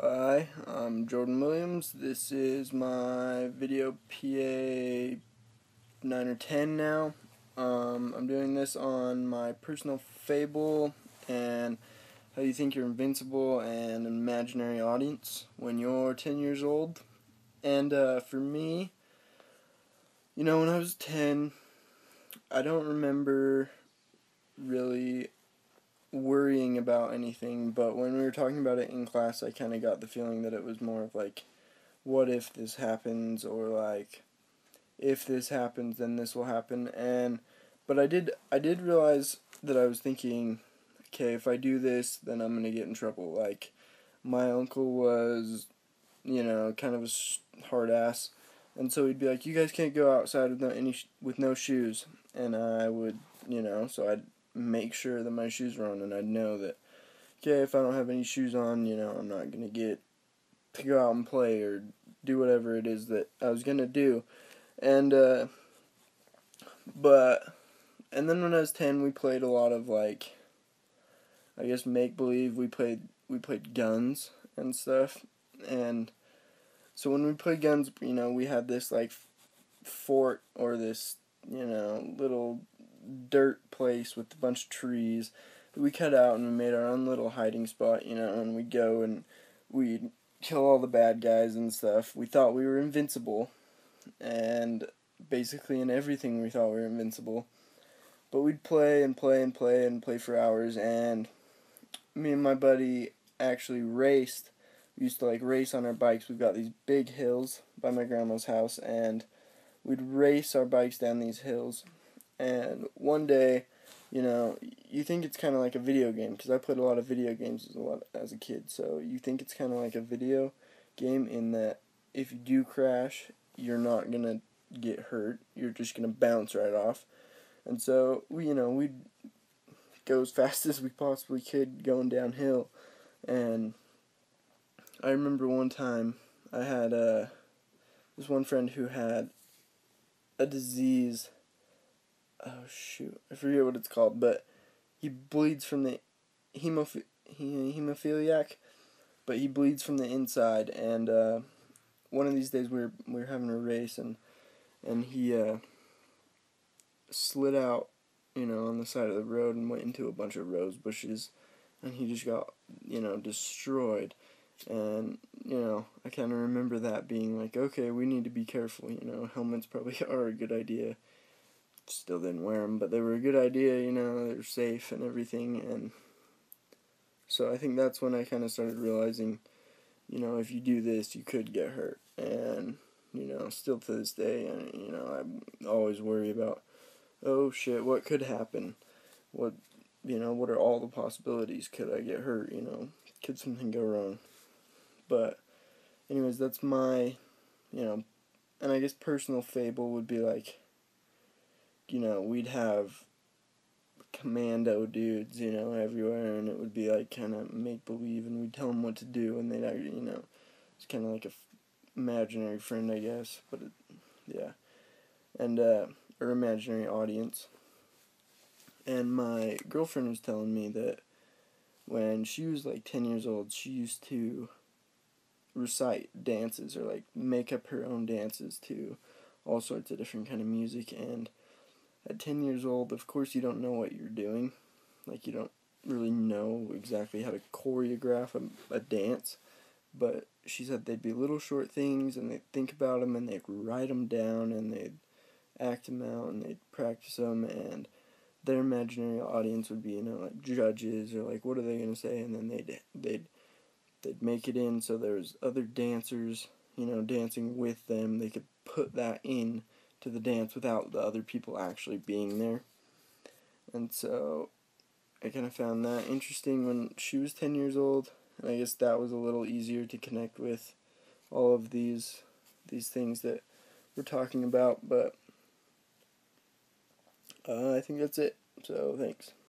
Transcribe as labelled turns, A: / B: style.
A: Hi, I'm Jordan Williams. This is my video PA 9 or 10 now. I'm doing this on my personal fable and how you think you're invincible and an imaginary audience when you're 10 years old. And for me, when I was 10, I don't remember really worrying about anything, but when we were talking about it in class, I kind of got the feeling that it was more of like, what if this happens, or like, if this happens, then this will happen. But I did realize that I was thinking, okay, if I do this, then I'm gonna get in trouble. Like, my uncle was, kind of a hard ass, and so he'd be like, you guys can't go outside with no shoes, and I would, so I'd make sure that my shoes were on, and I'd know that, okay, if I don't have any shoes on, I'm not gonna get to go out and play or do whatever it is that I was gonna do. And and then when I was 10, we played a lot of, like, I guess, make believe. We played guns and stuff. And so when we played guns, we had this like fort, or this, little dirt place with a bunch of trees that we cut out, and we made our own little hiding spot, and we'd go and we'd kill all the bad guys and stuff. We thought we were invincible, and basically in everything we thought we were invincible. But we'd play and play and play and play for hours, and me and my buddy actually raced. We used to like race on our bikes. We've got these big hills by my grandma's house, and we'd race our bikes down these hills. And one day, you think it's kind of like a video game, because I played a lot of video games as a kid. So you think it's kind of like a video game in that if you do crash, you're not gonna get hurt. You're just gonna bounce right off. And so we'd go as fast as we possibly could going downhill. And I remember one time I had this one friend who had a disease. Oh shoot, I forget what it's called, but he bleeds from the hemophiliac, but he bleeds from the inside. And one of these days we were having a race, and he slid out, on the side of the road and went into a bunch of rose bushes, and he just got, destroyed. And, I kind of remember that being like, okay, we need to be careful, helmets probably are a good idea. Still didn't wear them, but they were a good idea, they're safe and everything. And so I think that's when I kind of started realizing, if you do this, you could get hurt. And, still to this day, I always worry about, oh shit, what could happen? What are all the possibilities? Could I get hurt? Could something go wrong? But, anyways, that's my, and I guess personal fable would be like, we'd have commando dudes, everywhere, and it would be like kind of make believe, and we'd tell them what to do, and they'd actually, it's kind of like a imaginary friend, I guess, but yeah, and or imaginary audience. And my girlfriend was telling me that when she was like 10 years old, she used to recite dances, or like make up her own dances to all sorts of different kind of music. And at 10 years old, of course, you don't know what you're doing. Like, you don't really know exactly how to choreograph a dance. But she said they'd be little short things, and they'd think about them, and they'd write them down, and they'd act them out, and they'd practice them, and their imaginary audience would be, like judges, or like, what are they going to say? And then they'd make it in so there was other dancers, dancing with them. They could put that in to the dance without the other people actually being there. And so I kind of found that interesting when she was 10 years old, and I guess that was a little easier to connect with all of these things that we're talking about. But I think that's it. So thanks.